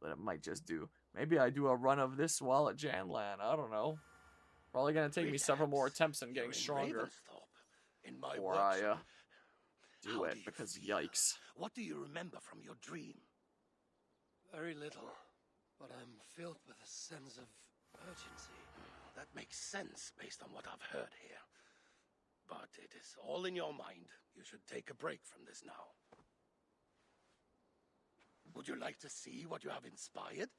But it might just do. Maybe I do a run of this while at Janlan. I don't know. Probably gonna take me several more attempts and getting stronger. In my Before I workshop. do it, because yikes. What do you remember from your dream? Very little, but I'm filled with a sense of urgency. That makes sense based on what I've heard here. But it is all in your mind. You should take a break from this now. Would you like to see what you have inspired?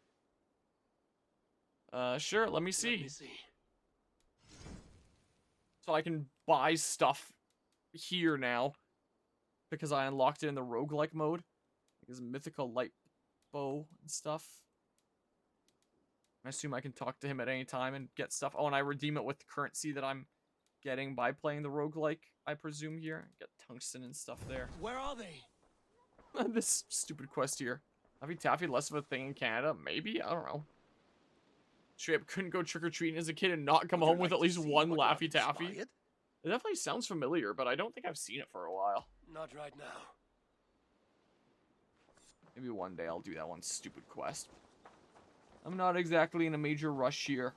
Sure, let me see. Let me see. So I can buy stuff here now. Because I unlocked it in the roguelike mode. There's mythical light bow and stuff. I assume I can talk to him at any time and get stuff. Oh, and I redeem it with the currency that I'm getting by playing the roguelike, I presume here. Get tungsten and stuff there. Where are they? This stupid quest here. Laffy Taffy, less of a thing in Canada? Maybe? I don't know. Straight up couldn't go trick-or-treating as a kid and not come home with at least one Laffy Taffy. It definitely sounds familiar, but I don't think I've seen it for a while. Not right now. Maybe one day I'll do that one stupid quest. I'm not exactly in a major rush here.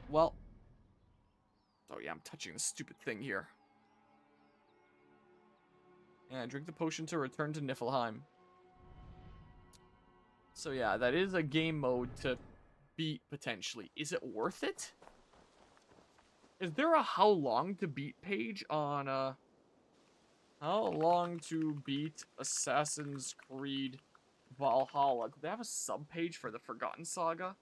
Well. Oh yeah, I'm touching the stupid thing here. Yeah, drink the potion to return to Niflheim. So yeah, that is a game mode to beat, potentially. Is it worth it? Is there a how long to beat page on, how long to beat Assassin's Creed Valhalla? Do they have a sub-page for the Forgotten Saga?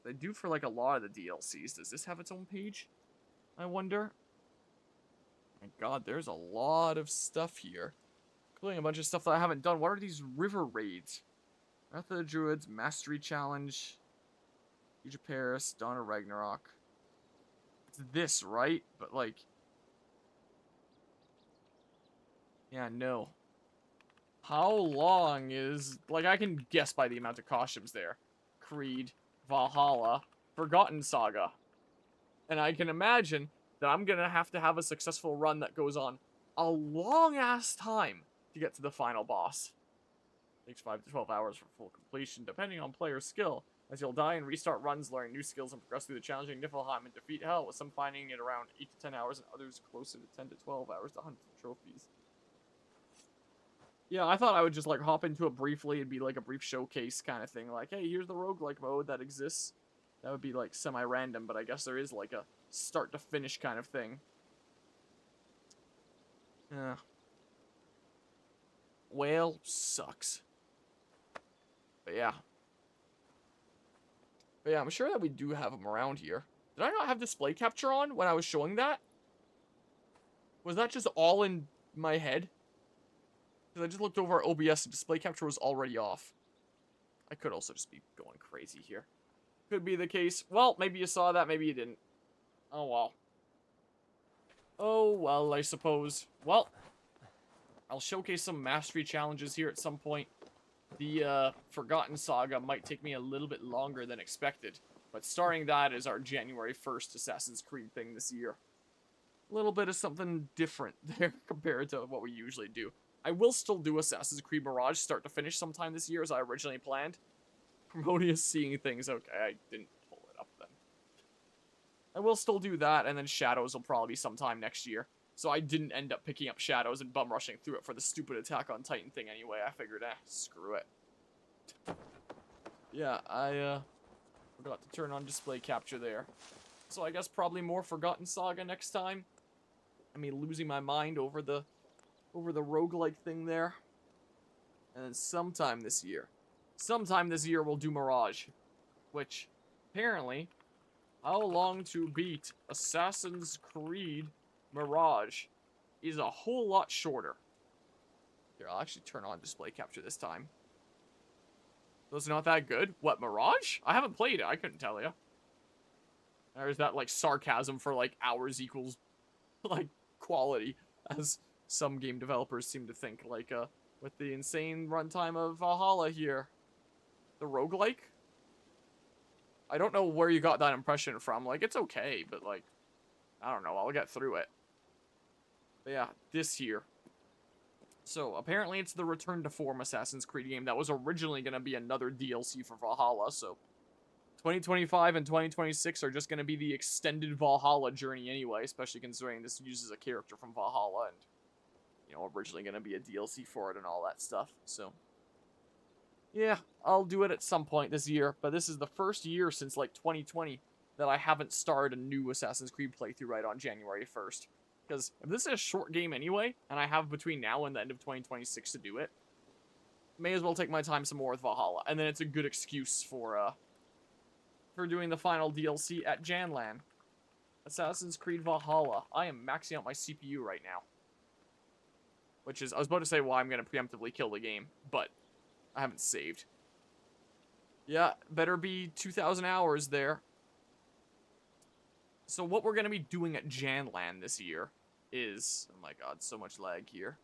They do for, like, a lot of the DLCs. Does this have its own page? I wonder. My god, there's a lot of stuff here. Including a bunch of stuff that I haven't done. What are these river raids? Wrath of the Druids, Mastery Challenge, Siege of Paris, Dawn of Ragnarok. It's this, right? But, like... Yeah, no. How long is... Like, I can guess by the amount of costumes there. Creed, Valhalla, Forgotten Saga. And I can imagine that I'm gonna have to have a successful run that goes on a long-ass time to get to the final boss. It takes 5 to 12 hours for full completion, depending on player skill, as you'll die and restart runs, learning new skills and progress through the challenging Niflheim and defeat Hell, with some finding it around 8 to 10 hours and others closer to 10 to 12 hours to hunt for trophies. Yeah, I thought I would just, like, hop into it briefly and be, like, a brief showcase kind of thing. Like, hey, here's the roguelike mode that exists. That would be, like, semi-random, but I guess there is, like, a start-to-finish kind of thing. Yeah. Whale sucks. But yeah. But yeah, I'm sure that we do have them around here. Did I not have display capture on when I was showing that? Was that just all in my head? Because I just looked over at OBS and display capture was already off. I could also just be going crazy here. Could be the case. Well, maybe you saw that, maybe you didn't. Oh well. Oh well, I suppose. Well, I'll showcase some mastery challenges here at some point. The Forgotten Saga might take me a little bit longer than expected, but starting that is our January 1st Assassin's Creed thing this year. A little bit of something different there compared to what we usually do. I will still do Assassin's Creed Mirage start to finish sometime this year as I originally planned. Prometheus seeing things, okay, I didn't pull it up then. I will still do that, and then Shadows will probably be sometime next year. So I didn't end up picking up Shadows and bum rushing through it for the stupid Attack on Titan thing anyway. I figured, screw it. Yeah, I forgot to turn on display capture there. So I guess probably more Forgotten Saga next time. I mean, losing my mind over the roguelike thing there. And then sometime this year we'll do Mirage. Which, apparently, how long to beat Assassin's Creed Mirage is a whole lot shorter. Here, I'll actually turn on display capture this time. So it's not that good? What, Mirage? I haven't played it, I couldn't tell you. Or is that, like, sarcasm for, like, hours equals, like, quality, as some game developers seem to think, like, with the insane runtime of Valhalla here. The roguelike? I don't know where you got that impression from. Like, it's okay, but, like, I don't know, I'll get through it. But yeah, this here. So, apparently it's the return to form Assassin's Creed game that was originally going to be another DLC for Valhalla, so 2025 and 2026 are just going to be the extended Valhalla journey anyway, especially considering this uses a character from Valhalla and, you know, originally going to be a DLC for it and all that stuff, so yeah, I'll do it at some point this year, but this is the first year since, like, 2020 that I haven't started a new Assassin's Creed playthrough right on January 1st. Because if this is a short game anyway, and I have between now and the end of 2026 to do it, may as well take my time some more with Valhalla. And then it's a good excuse for doing the final DLC at Janlan. Assassin's Creed Valhalla. I am maxing out my CPU right now. Which is, I was about to say why I'm going to preemptively kill the game, but I haven't saved. Yeah, better be 2,000 hours there. So what we're going to be doing at Janlan this year is, oh my god, so much lag here,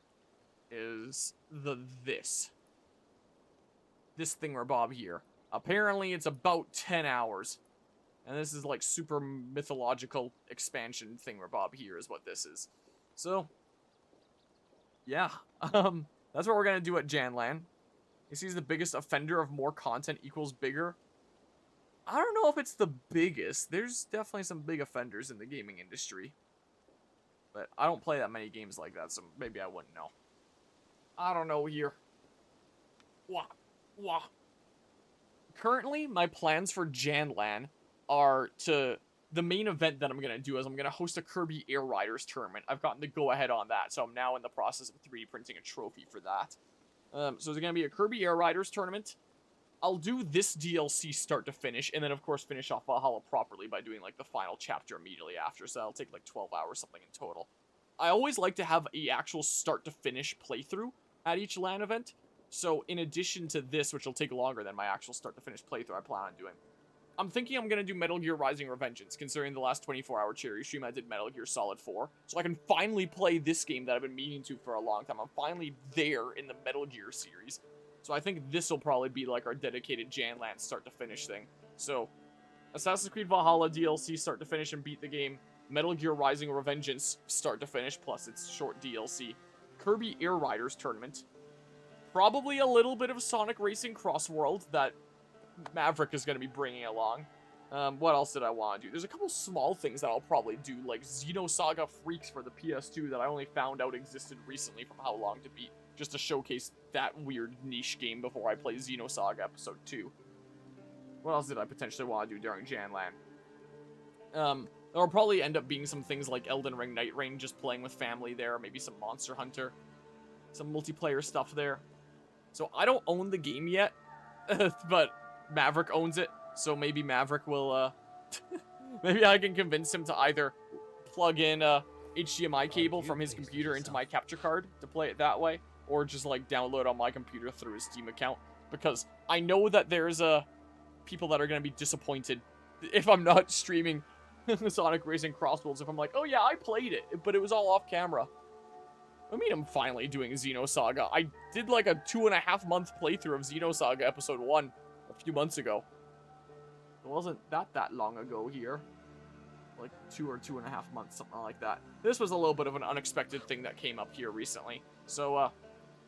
is this thingambob here. Apparently it's about 10 hours. And this is like super mythological expansion thingambob here is what this is. So, yeah, that's what we're going to do at Janlan. He sees the biggest offender of more content equals bigger. I don't know if it's the biggest. There's definitely some big offenders in the gaming industry. But I don't play that many games like that, so maybe I wouldn't know. I don't know here. Wah. Currently, my plans for Janlan are to... The main event that I'm going to do is I'm going to host a Kirby Air Riders tournament. I've gotten the go-ahead on that, so I'm now in the process of 3D printing a trophy for that. So there's going to be a Kirby Air Riders tournament. I'll do this DLC start to finish, and then of course finish off Valhalla properly by doing like the final chapter immediately after, so that'll take like 12 hours something in total. I always like to have a actual start to finish playthrough at each LAN event, so in addition to this, which will take longer than my actual start to finish playthrough I plan on doing, I'm thinking I'm going to do Metal Gear Rising Revengeance, considering the last 24-hour cherry stream I did Metal Gear Solid 4, so I can finally play this game that I've been meaning to for a long time. I'm finally there in the Metal Gear series. So I think this will probably be like our dedicated Janlan start to finish thing. So, Assassin's Creed Valhalla DLC start to finish and beat the game. Metal Gear Rising Revengeance start to finish, plus its short DLC. Kirby Air Riders tournament. Probably a little bit of Sonic Racing Crossworld that Maverick is going to be bringing along. What else did I want to do? There's a couple small things that I'll probably do, like Xenosaga Freaks for the PS2 that I only found out existed recently from how long to beat, just to showcase that weird niche game before I play Xenosaga Episode 2. What else did I potentially want to do during Janlan? There'll probably end up being some things like Elden Ring Night Rain, just playing with family there, maybe some Monster Hunter, some multiplayer stuff there. So I don't own the game yet, but Maverick owns it, so maybe Maverick will, maybe I can convince him to either plug in a HDMI cable from his computer into my capture card to play it that way, or just like download on my computer through his Steam account, because I know that there's people that are going to be disappointed if I'm not streaming Sonic Racing Crossworlds, if I'm like, oh yeah, I played it, but it was all off camera. I mean, I'm finally doing Xenosaga. I did like a 2.5-month playthrough of Xenosaga Episode 1 a few months ago. It wasn't that long ago here. Like 2 or 2.5 months, something like that. This was a little bit of an unexpected thing that came up here recently. So,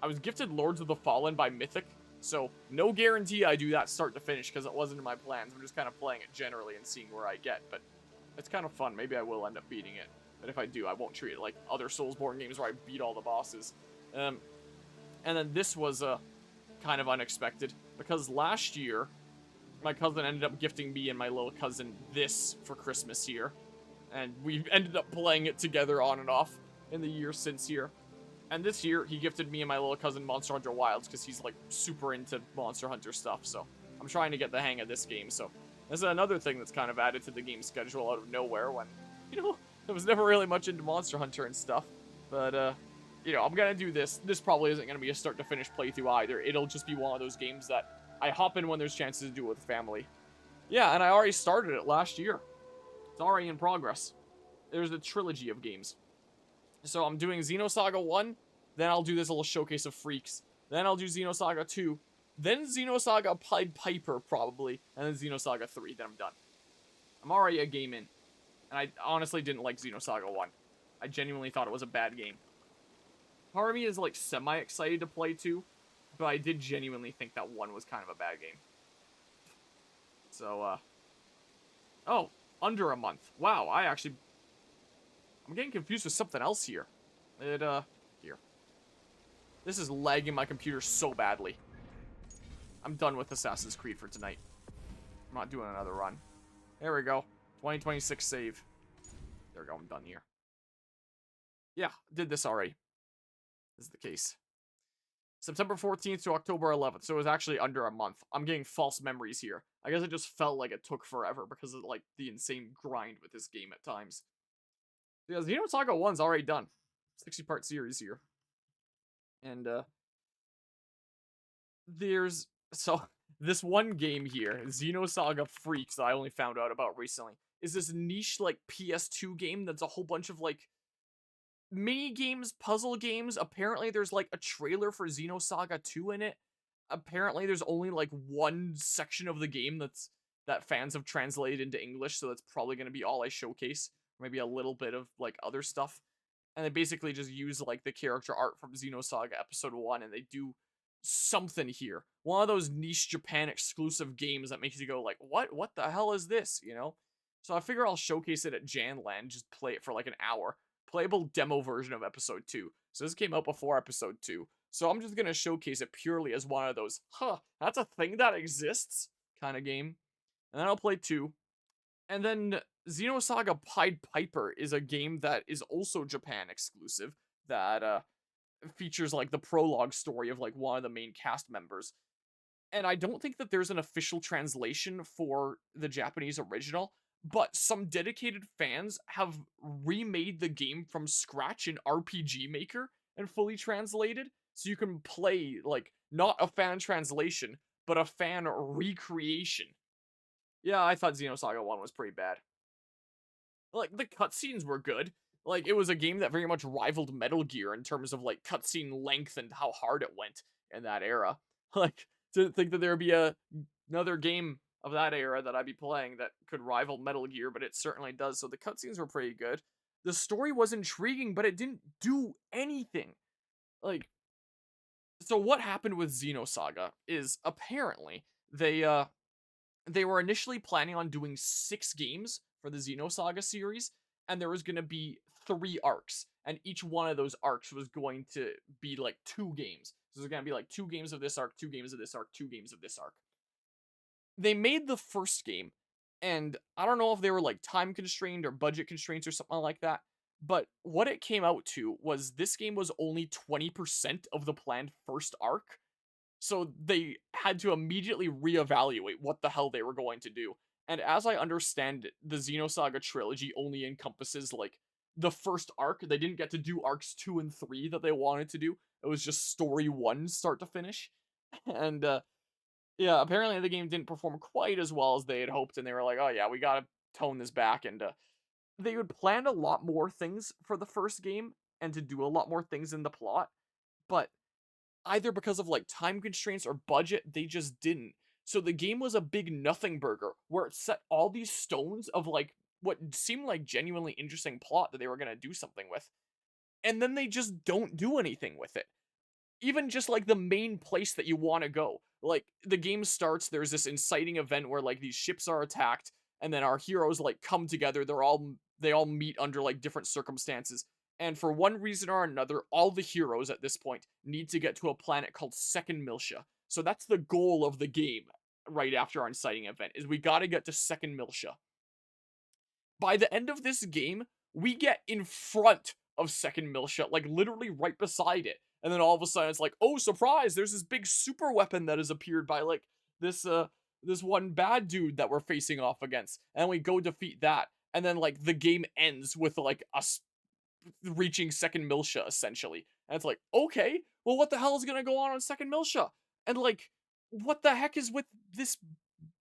I was gifted Lords of the Fallen by Mythic, so no guarantee I do that start to finish because it wasn't in my plans. I'm just kind of playing it generally and seeing where I get, but it's kind of fun. Maybe I will end up beating it. But if I do, I won't treat it like other Soulsborne games where I beat all the bosses. And then this was kind of unexpected, because last year, my cousin ended up gifting me and my little cousin this for Christmas here. And we ended up playing it together on and off in the year since here. And this year, he gifted me and my little cousin Monster Hunter Wilds, because he's like super into Monster Hunter stuff. So I'm trying to get the hang of this game. So this is another thing that's kind of added to the game schedule out of nowhere when, you know, I was never really much into Monster Hunter and stuff, but, you know, I'm gonna do this. This probably isn't gonna be a start-to-finish playthrough either. It'll just be one of those games that I hop in when there's chances to do it with family. Yeah, and I already started it last year. It's already in progress. There's a trilogy of games. So I'm doing Xenosaga 1, then I'll do this little showcase of Freaks, then I'll do Xenosaga 2, then Xenosaga Pied Piper, probably, and then Xenosaga 3, then I'm done. I'm already a game in. And I honestly didn't like Xenosaga 1. I genuinely thought it was a bad game. part of me is like semi-excited to play 2, but I did genuinely think that 1 was kind of a bad game. So, oh, under a month. Wow, I'm getting confused with something else here. Here. This is lagging my computer so badly. I'm done with Assassin's Creed for tonight. I'm not doing another run. There we go. 2026 save. There we go, I'm done here. Yeah, did this already. This is the case. September 14th to October 11th, so it was actually under a month. I'm getting false memories here. I guess it just felt like it took forever because of, like, the insane grind with this game at times. Because Saga 1's already done. 60-part series here. And, there's... So, this one game here, Xenosaga Freaks, that I only found out about recently, is this niche, like, PS2 game that's a whole bunch of, like, mini games, puzzle games. Apparently there's like a trailer for Xenosaga 2 in it. Apparently there's only like one section of the game that fans have translated into English, so that's probably going to be all I showcase. Maybe a little bit of like other stuff. And they basically just use like the character art from Xenosaga episode 1 and they do something here. One of those niche Japan exclusive games that makes you go like, what the hell is this, you know? So I figure I'll showcase it at Janland, just play it for like an hour. Playable demo version of episode 2. So this came out before episode 2. So I'm just going to showcase it purely as one of those, that's a thing that exists kind of game. And then I'll play 2. And then Xenosaga Pied Piper is a game that is also Japan exclusive that features like the prologue story of like one of the main cast members. And I don't think that there's an official translation for the Japanese original, but some dedicated fans have remade the game from scratch in RPG Maker and fully translated, so you can play, like, not a fan translation, but a fan recreation. Yeah, I thought Xenosaga 1 was pretty bad. Like, the cutscenes were good. Like, it was a game that very much rivaled Metal Gear in terms of, like, cutscene length and how hard it went in that era. Like, to think that there would be another game of that era that I'd be playing that could rival Metal Gear, but it certainly does. So the cutscenes were pretty good. The story was intriguing, but it didn't do anything. Like, so what happened with Xenosaga is apparently they were initially planning on doing 6 games for the Xenosaga series, and there was going to be 3 arcs, and each one of those arcs was going to be like 2 games. So there's going to be like 2 games of this arc, 2 games of this arc, 2 games of this arc. They made the first game, and I don't know if they were like time constrained or budget constraints or something like that, but what it came out to was this game was only 20% of the planned first arc, so they had to immediately reevaluate what the hell they were going to do. And as I understand it, the Xenosaga trilogy only encompasses like the first arc. They didn't get to do arcs 2 and 3 that they wanted to do. It was just story 1 start to finish. And yeah, apparently the game didn't perform quite as well as they had hoped, and they were like, oh yeah, we gotta tone this back, and they would plan a lot more things for the first game, and to do a lot more things in the plot, but either because of like time constraints or budget, they just didn't. So the game was a big nothing burger, where it set all these stones of like what seemed like genuinely interesting plot that they were gonna do something with, and then they just don't do anything with it. Even just like the main place that you want to go. Like the game starts, there's this inciting event where like these ships are attacked, and then our heroes like come together. They all meet under like different circumstances, and for one reason or another, all the heroes at this point need to get to a planet called Second Miltia. So that's the goal of the game. Right after our inciting event is we got to get to Second Miltia. By the end of this game, we get in front of Second Miltia, like literally right beside it. And then all of a sudden it's like, oh, surprise, there's this big super weapon that has appeared by like this one bad dude that we're facing off against. And we go defeat that. And then like the game ends with like us reaching Second Miltia essentially. And it's like, okay, well what the hell is gonna go on Second Miltia? And like, what the heck is with this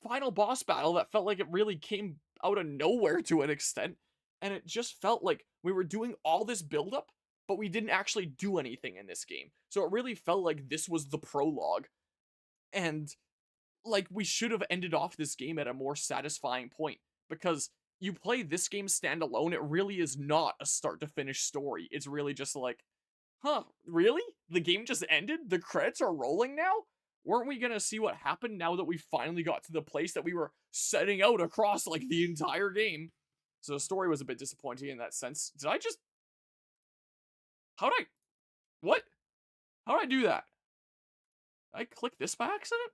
final boss battle that felt like it really came out of nowhere to an extent? And it just felt like we were doing all this buildup, but we didn't actually do anything in this game. So it really felt like this was the prologue. And like we should have ended off this game at a more satisfying point, because you play this game standalone, it really is not a start to finish story. It's really just like huh, really? The game just ended? The credits are rolling now? Weren't we gonna see what happened now that we finally got to the place that we were setting out across, like, the entire game? So the story was a bit disappointing in that sense. Did I just... How'd I... What? How'd I do that? Did I click this by accident?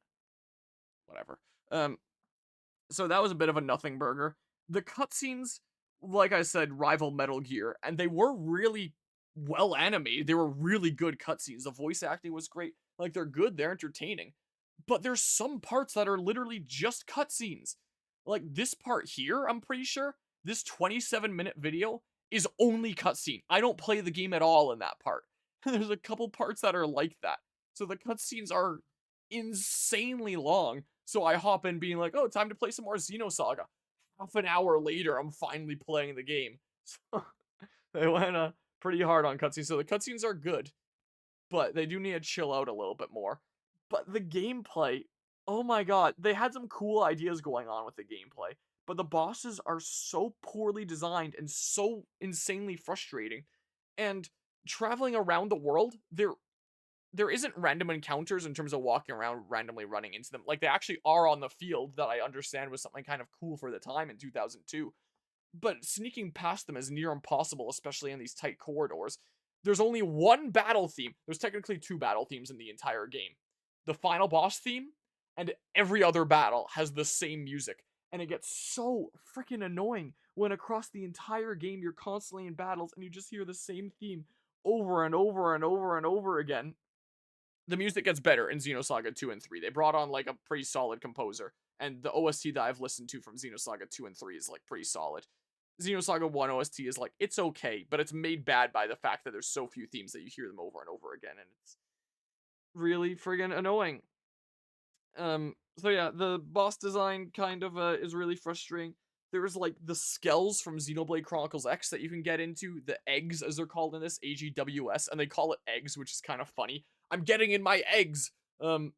Whatever. So that was a bit of a nothing burger. The cutscenes, like I said, rival Metal Gear, and they were really well animated. They were really good cutscenes. The voice acting was great. Like, they're good, they're entertaining. But there's some parts that are literally just cutscenes. Like, this part here, I'm pretty sure, this 27-minute video is only cutscene. I don't play the game at all in that part. There's a couple parts that are like that. So the cutscenes are insanely long. So I hop in being like, oh, time to play some more Xenosaga. Half an hour later, I'm finally playing the game. So they went pretty hard on cutscenes. So the cutscenes are good, but they do need to chill out a little bit more. But the gameplay, oh my god, they had some cool ideas going on with the gameplay, but the bosses are so poorly designed and so insanely frustrating. And traveling around the world, there isn't random encounters in terms of walking around randomly running into them. Like, they actually are on the field, that I understand was something kind of cool for the time in 2002. But sneaking past them is near impossible, especially in these tight corridors. There's only one battle theme. There's technically two battle themes in the entire game. The final boss theme, and every other battle has the same music. And it gets so freaking annoying when across the entire game you're constantly in battles and you just hear the same theme over and over and over and over again. The music gets better in Xenosaga 2 and 3. They brought on, like, a pretty solid composer, and the OST that I've listened to from Xenosaga 2 and 3 is, like, pretty solid. Xenosaga 1 OST is, like, it's okay, but it's made bad by the fact that there's so few themes that you hear them over and over again, and it's really friggin' annoying. So yeah, the boss design kind of is really frustrating. There's, like, the skells from Xenoblade Chronicles X that you can get into, the eggs as they're called in this, AGWS, and they call it eggs, which is kind of funny. I'm getting in my eggs. And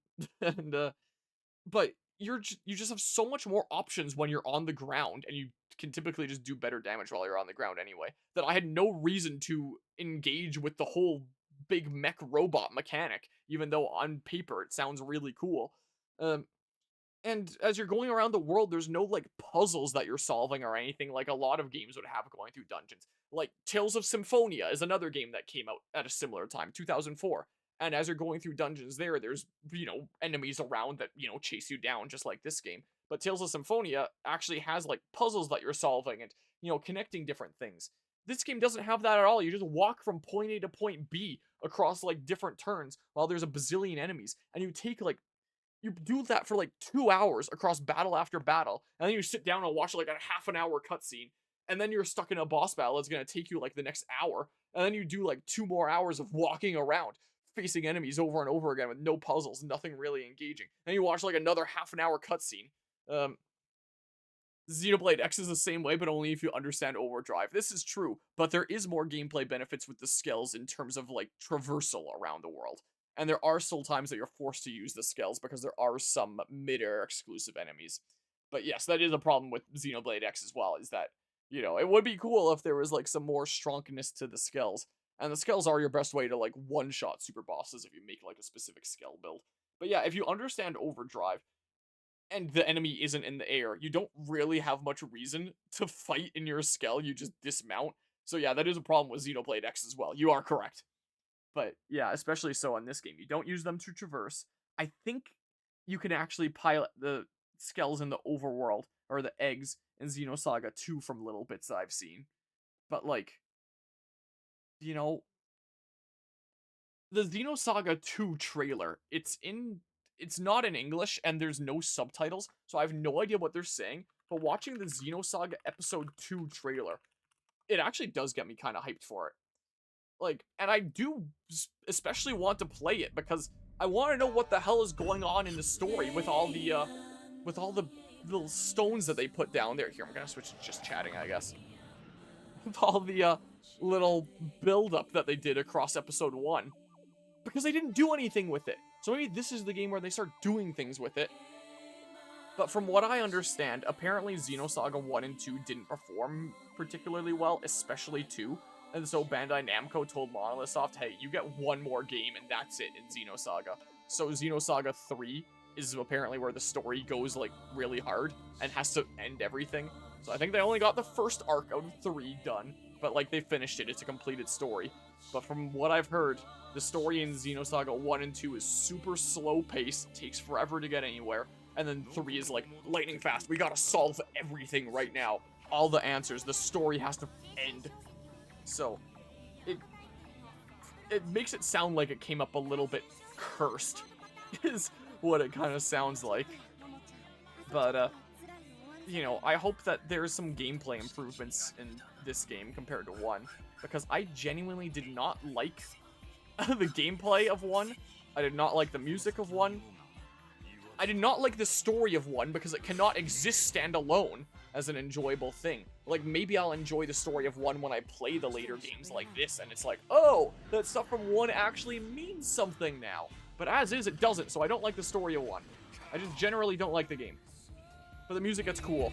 but you just have so much more options when you're on the ground, and you can typically just do better damage while you're on the ground anyway. That I had no reason to engage with the whole big mech robot mechanic, even though on paper it sounds really cool. And as you're going around the world, there's no, like, puzzles that you're solving or anything like a lot of games would have going through dungeons. Like, Tales of Symphonia is another game that came out at a similar time, 2004. And as you're going through dungeons there's, enemies around that, chase you down, just like this game. But Tales of Symphonia actually has, like, puzzles that you're solving and, connecting different things. This game doesn't have that at all. You just walk from point A to point B across, like, different turns while there's a bazillion enemies. And you take, like, you do that for like 2 hours across battle after battle, and then you sit down and watch like a half an hour cutscene, and then you're stuck in a boss battle that's gonna take you like the next hour, and then you do like 2 more hours of walking around, facing enemies over and over again with no puzzles, nothing really engaging. Then you watch like another half an hour cutscene. Xenoblade X is the same way, but only if you understand Overdrive. This is true, but there is more gameplay benefits with the skills in terms of like traversal around the world. And there are still times that you're forced to use the skills because there are some mid-air exclusive enemies. But yes, that is a problem with Xenoblade X as well, is that, it would be cool if there was like some more strongness to the skills. And the skills are your best way to like one-shot super bosses if you make like a specific skill build. But yeah, if you understand Overdrive, and the enemy isn't in the air, you don't really have much reason to fight in your skill, you just dismount. So yeah, that is a problem with Xenoblade X as well. You are correct. But yeah, especially so in this game. You don't use them to traverse. I think you can actually pilot the skells in the overworld, or the eggs, in Xenosaga 2 from little bits that I've seen. But like, the Xenosaga 2 trailer, it's not in English, and there's no subtitles, so I have no idea what they're saying. But watching the Xenosaga Episode 2 trailer, it actually does get me kind of hyped for it. Like, and I do especially want to play it because I want to know what the hell is going on in the story with all the little stones that they put down there. Here, I'm gonna switch to just chatting, I guess. With all the little build-up that they did across Episode 1. Because they didn't do anything with it. So maybe this is the game where they start doing things with it. But from what I understand, apparently Xenosaga 1 and 2 didn't perform particularly well, especially 2. And so Bandai Namco told Monolith Soft, hey, you get one more game and that's it in Xenosaga. So Xenosaga 3 is apparently where the story goes, like, really hard and has to end everything. So I think they only got the first arc out of 3 done, but, like, they finished it. It's a completed story. But from what I've heard, the story in Xenosaga 1 and 2 is super slow-paced, takes forever to get anywhere, and then 3 is, like, lightning fast. We gotta solve everything right now. All the answers. The story has to end. So, it makes it sound like it came up a little bit cursed, is what it kind of sounds like. But, you know, I hope that there's some gameplay improvements in this game compared to 1, because I genuinely did not like the gameplay of 1. I did not like the music of 1. I did not like the story of 1 because it cannot exist standalone as an enjoyable thing. Like, maybe I'll enjoy the story of 1 when I play the later games like this, and it's like, oh, that stuff from 1 actually means something now. But as is, it doesn't, so I don't like the story of 1. I just generally don't like the game. But the music gets cool.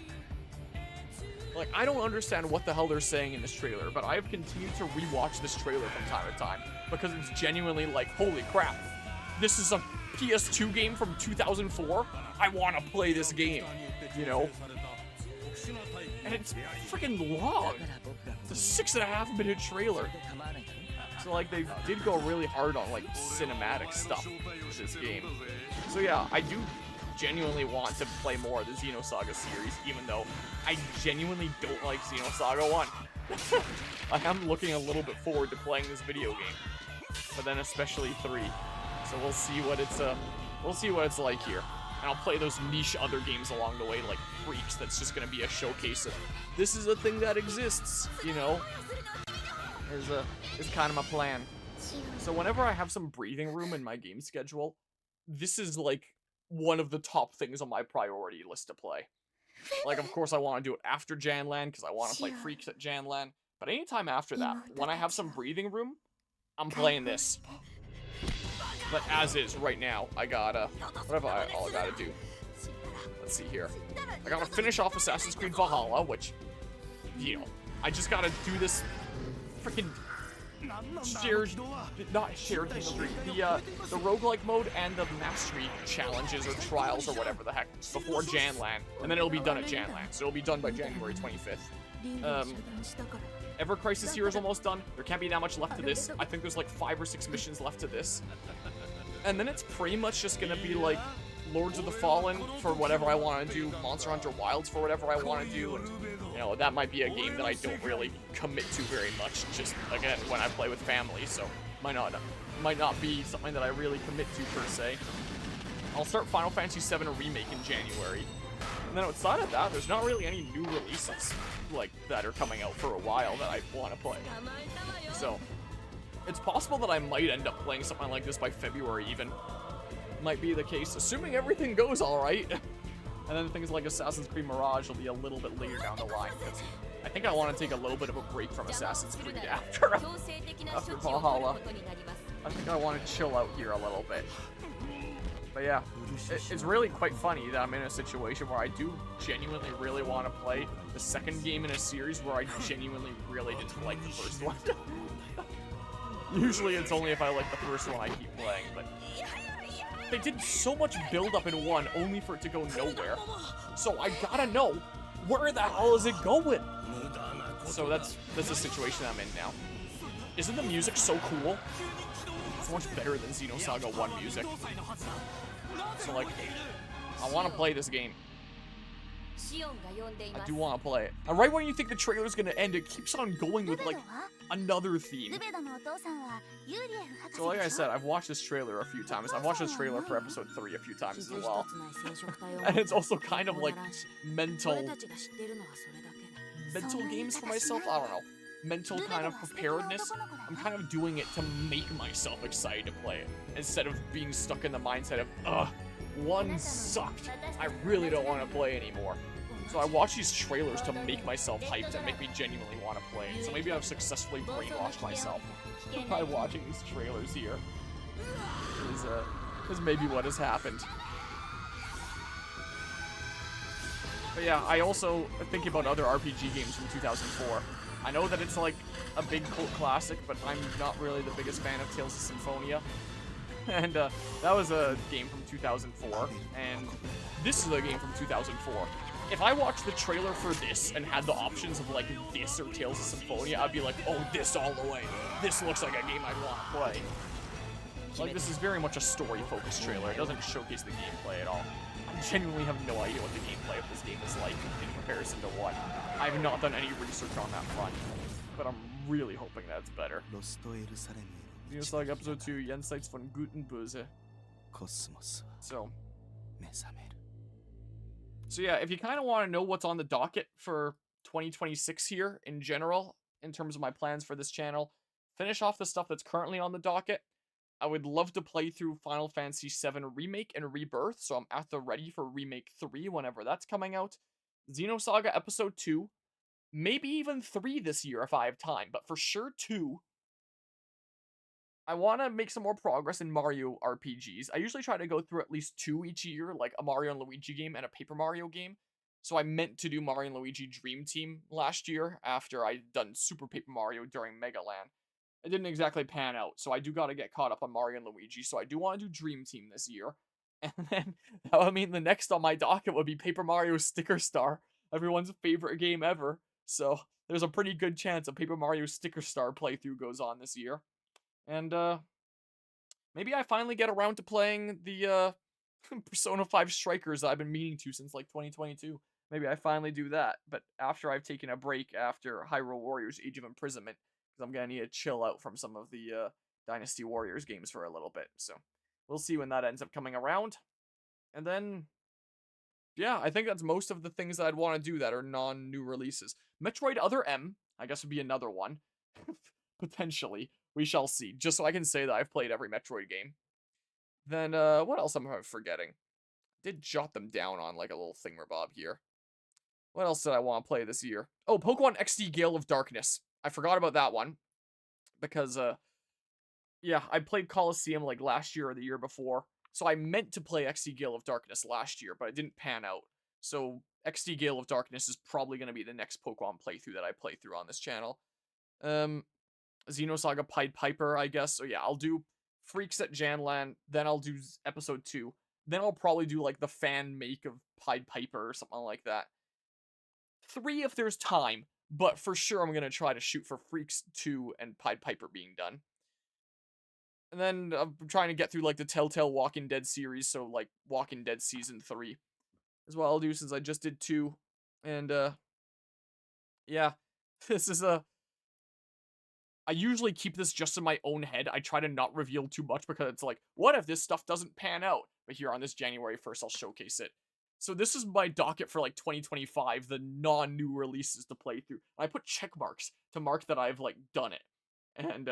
Like, I don't understand what the hell they're saying in this trailer, but I've continued to rewatch this trailer from time to time, because it's genuinely like, holy crap, this is a PS2 game from 2004? I want to play this game, you know? And it's freaking long. It's a 6.5-minute trailer. So, like, they did go really hard on, like, cinematic stuff with this game. So, yeah, I do genuinely want to play more of the Xenosaga series, even though I genuinely don't like Xenosaga 1. I am looking a little bit forward to playing this video game, but then especially 3. So we'll see what it's like here. And I'll play those niche other games along the way, like Freaks, that's just gonna be a showcase of this is a thing that exists, you know? Is kind of my plan. So whenever I have some breathing room in my game schedule, this is like one of the top things on my priority list to play. Like, of course, I want to do it after Janland, because I want to play Freaks at Janland. But anytime after that, when I have some breathing room, I'm playing this. But as is, right now, I gotta... What have all I gotta do? Let's see here. I gotta finish off Assassin's Creed Valhalla, which, you know, I just gotta do this freaking not shared history, the roguelike mode and the mastery challenges or trials or whatever the heck before Janland, and then it'll be done at Janland, so it'll be done by January 25th. Ever Crisis here is almost done. There can't be that much left to this. I think there's like 5 or 6 missions left to this. And then it's pretty much just gonna be like Lords of the Fallen for whatever I want to do, Monster Hunter Wilds for whatever I want to do, and, you know, that might be a game that I don't really commit to very much, just, again, when I play with family, so might not be something that I really commit to, per se. I'll start Final Fantasy VII Remake in January, and then outside of that, there's not really any new releases, like, that are coming out for a while that I want to play. So, it's possible that I might end up playing something like this by February, even. Might be the case, assuming everything goes alright. And then things like Assassin's Creed Mirage will be a little bit later down the line, because I think I want to take a little bit of a break from Assassin's Creed after Valhalla. I think I want to chill out here a little bit. But yeah, it's really quite funny that I'm in a situation where I do genuinely really want to play the second game in a series where I genuinely really didn't like the first one. Usually it's only if I like the first one I keep playing, but they did so much build-up in 1 only for it to go nowhere. So I gotta know, where the hell is it going? So that's the situation I'm in now. Isn't the music so cool? It's much better than Xenosaga 1 music. So, like, I want to play this game. I do want to play it. And right when you think the trailer's gonna end, it keeps on going with, like, another theme. So like I said, I've watched this trailer a few times. I've watched this trailer for episode 3 a few times as well. And it's also kind of like mental games for myself? I don't know. Mental kind of preparedness. I'm kind of doing it to make myself excited to play it, instead of being stuck in the mindset of, ugh, 1 sucked. I really don't want to play anymore. So I watch these trailers to make myself hyped and make me genuinely want to play it. So maybe I've successfully brainwashed myself by watching these trailers here. Is maybe what has happened. But yeah, I also think about other RPG games from 2004. I know that it's like a big cult classic, but I'm not really the biggest fan of Tales of Symphonia. And that was a game from 2004, and this is a game from 2004. If I watched the trailer for this and had the options of like this or Tales of Symphonia, I'd be like, oh, this all the way. This looks like a game I'd want to play. Like, this is very much a story-focused trailer. It doesn't showcase the gameplay at all. I genuinely have no idea what the gameplay of this game is like in comparison to what. I have not done any research on that front, but I'm really hoping that it's better. Xenosaga Episode 2, Jenseits von Gut und Böse. So yeah, if you kind of want to know what's on the docket for 2026 here in general, in terms of my plans for this channel, finish off the stuff that's currently on the docket. I would love to play through Final Fantasy VII Remake and Rebirth, so I'm at the ready for Remake 3 whenever that's coming out. Xenosaga Episode 2, maybe even 3 this year if I have time, but for sure 2. I want to make some more progress in Mario RPGs. I usually try to go through at least 2 each year, like a Mario and Luigi game and a Paper Mario game. So I meant to do Mario and Luigi Dream Team last year after I'd done Super Paper Mario during Mega Land. It didn't exactly pan out, so I do got to get caught up on Mario and Luigi, so I do want to do Dream Team this year. And then, that would mean the next on my docket would be Paper Mario Sticker Star, everyone's favorite game ever. So there's a pretty good chance a Paper Mario Sticker Star playthrough goes on this year. And, maybe I finally get around to playing the, Persona 5 Strikers that I've been meaning to since, like, 2022. Maybe I finally do that, but after I've taken a break after Hyrule Warriors Age of Imprisonment, because I'm gonna need to chill out from some of the, Dynasty Warriors games for a little bit, so we'll see when that ends up coming around. And then, yeah, I think that's most of the things that I'd want to do that are non-new releases. Metroid Other M, I guess, would be another one. Potentially. We shall see. Just so I can say that I've played every Metroid game. Then, what else am I forgetting? Did jot them down on, like, a little thingamabob here. What else did I want to play this year? Oh, Pokemon XD Gale of Darkness. I forgot about that one. Because, yeah, I played Coliseum, like, last year or the year before. So I meant to play XD Gale of Darkness last year, but it didn't pan out. So XD Gale of Darkness is probably going to be the next Pokemon playthrough that I play through on this channel. Xenosaga Pied Piper, I guess. So yeah, I'll do Freaks at Janland, then I'll do Episode 2. Then I'll probably do, like, the fan make of Pied Piper or something like that. 3 if there's time, but for sure I'm going to try to shoot for Freaks 2 and Pied Piper being done. And then I'm trying to get through, like, the Telltale Walking Dead series, so, like, Walking Dead Season 3 is what I'll do since I just did 2. And, yeah, this is I usually keep this just in my own head. I try to not reveal too much because it's like, what if this stuff doesn't pan out? But here on this January 1st, I'll showcase it. So this is my docket for, like, 2025, the non-new releases to play through. I put check marks to mark that I've, like, done it. And,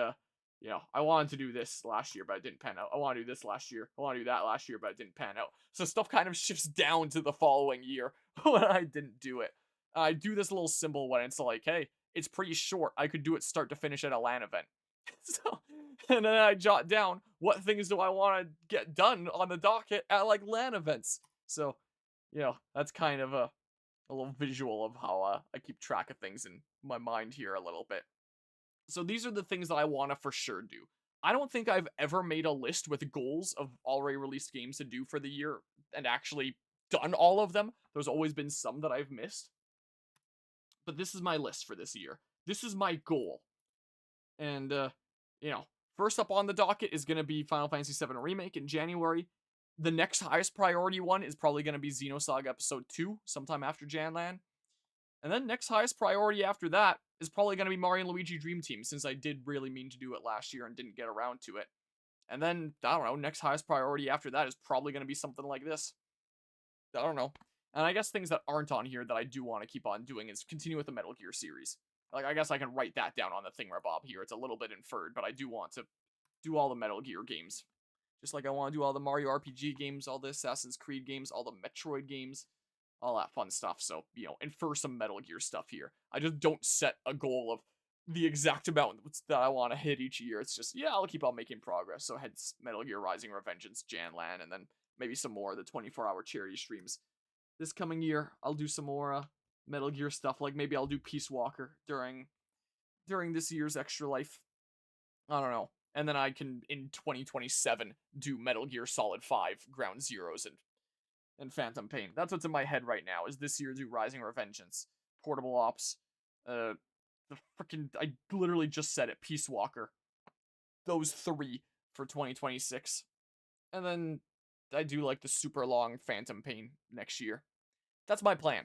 you know, I wanted to do this last year, but it didn't pan out. I want to do this last year. I want to do that last year, but it didn't pan out. So stuff kind of shifts down to the following year when I didn't do it. I do this little symbol when it's like, hey, it's pretty short. I could do it start to finish at a LAN event. So, and then I jot down what things do I want to get done on the docket at, like, LAN events. So, you know, that's kind of a little visual of how I keep track of things in my mind here a little bit. So these are the things that I want to for sure do. I don't think I've ever made a list with goals of already released games to do for the year and actually done all of them. There's always been some that I've missed. But this is my list for this year. This is my goal. And, you know, first up on the docket is going to be Final Fantasy VII Remake in January. The next highest priority one is probably going to be Xenosaga Episode 2, sometime after Janland. And then next highest priority after that is probably going to be Mario and Luigi Dream Team, since I did really mean to do it last year and didn't get around to it. And then, I don't know, next highest priority after that is probably going to be something like this. I don't know. And I guess things that aren't on here that I do want to keep on doing is continue with the Metal Gear series. Like, I guess I can write that down on the thingamabob here. It's a little bit inferred, but I do want to do all the Metal Gear games. Just like I want to do all the Mario RPG games, all the Assassin's Creed games, all the Metroid games, all that fun stuff. So, you know, infer some Metal Gear stuff here. I just don't set a goal of the exact amount that I want to hit each year. It's just, yeah, I'll keep on making progress. So hence Metal Gear Rising Revengeance, Janland, and then maybe some more of the 24-hour charity streams. This coming year, I'll do some more Metal Gear stuff. Like, maybe I'll do Peace Walker during during this year's Extra Life. I don't know. And then I can, in 2027, do Metal Gear Solid 5, Ground Zeroes, and Phantom Pain. That's what's in my head right now, is this year do Rising Revengeance, Portable Ops, the freaking, I literally just said it, Peace Walker. Those 3 for 2026. And then I do like the super long Phantom Pain next year. That's my plan.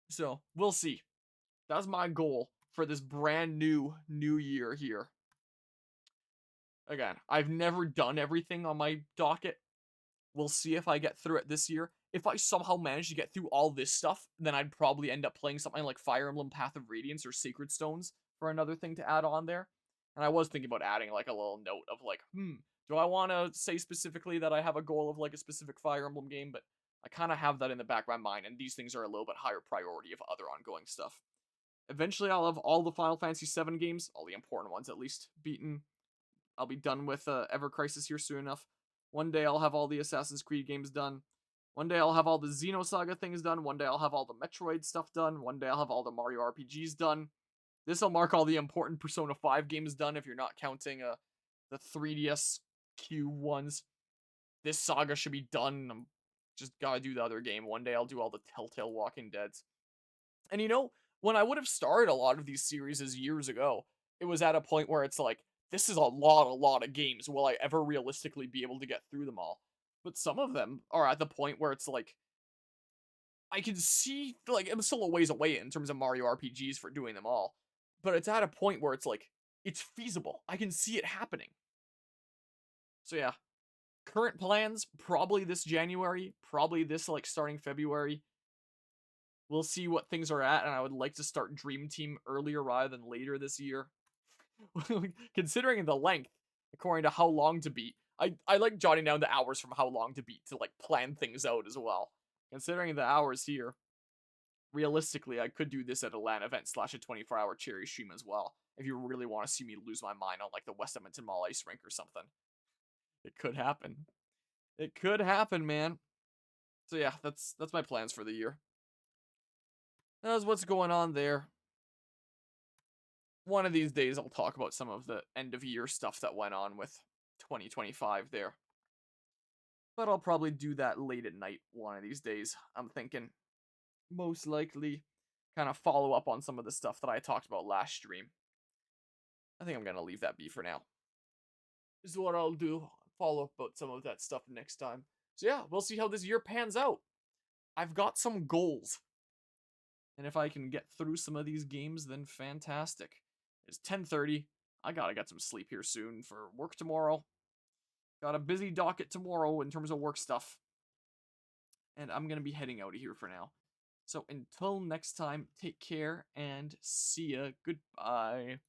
So, we'll see. That's my goal for this brand new year here. Again, I've never done everything on my docket. We'll see if I get through it this year. If I somehow manage to get through all this stuff, then I'd probably end up playing something like Fire Emblem Path of Radiance or Sacred Stones for another thing to add on there. And I was thinking about adding like a little note of like, do I want to say specifically that I have a goal of like a specific Fire Emblem game? But I kind of have that in the back of my mind, and these things are a little bit higher priority of other ongoing stuff. Eventually, I'll have all the Final Fantasy VII games, all the important ones at least, beaten. I'll be done with Ever Crisis here soon enough. One day I'll have all the Assassin's Creed games done. One day I'll have all the Xenosaga things done. One day I'll have all the Metroid stuff done. One day I'll have all the Mario RPGs done. This'll mark all the important Persona 5 games done if you're not counting the 3DS Q ones. This saga should be done. I'm just gotta do the other game. One day I'll do all the Telltale Walking Deads. And you know, when I would have started a lot of these series years ago, it was at a point where it's like, this is a lot of games. Will I ever realistically be able to get through them all? But some of them are at the point where it's like, I can see, like, I'm still a ways away in terms of Mario RPGs for doing them all. But it's at a point where it's like, it's feasible. I can see it happening. So yeah, current plans, probably this January, probably this, like, starting February. We'll see what things are at, and I would like to start Dream Team earlier rather than later this year. Considering the length, according to how long to beat, I like jotting down the hours from how long to beat to like plan things out as well. Considering the hours here, realistically, I could do this at a LAN event / a 24-hour cherry stream as well. If you really want to see me lose my mind on like the West Edmonton Mall ice rink or something. It could happen. It could happen, man. So yeah, that's my plans for the year. That's what's going on there. One of these days I'll talk about some of the end of year stuff that went on with 2025 there. But I'll probably do that late at night one of these days. I'm thinking most likely kind of follow up on some of the stuff that I talked about last stream. I think I'm going to leave that be for now. This is what I'll do. Follow up about some of that stuff next time. So yeah, we'll see how this year pans out. I've got some goals. And if I can get through some of these games, then fantastic. It's 10:30. I gotta get some sleep here soon for work tomorrow. Got a busy docket tomorrow in terms of work stuff. And I'm gonna be heading out of here for now. So until next time, take care and see ya. Goodbye.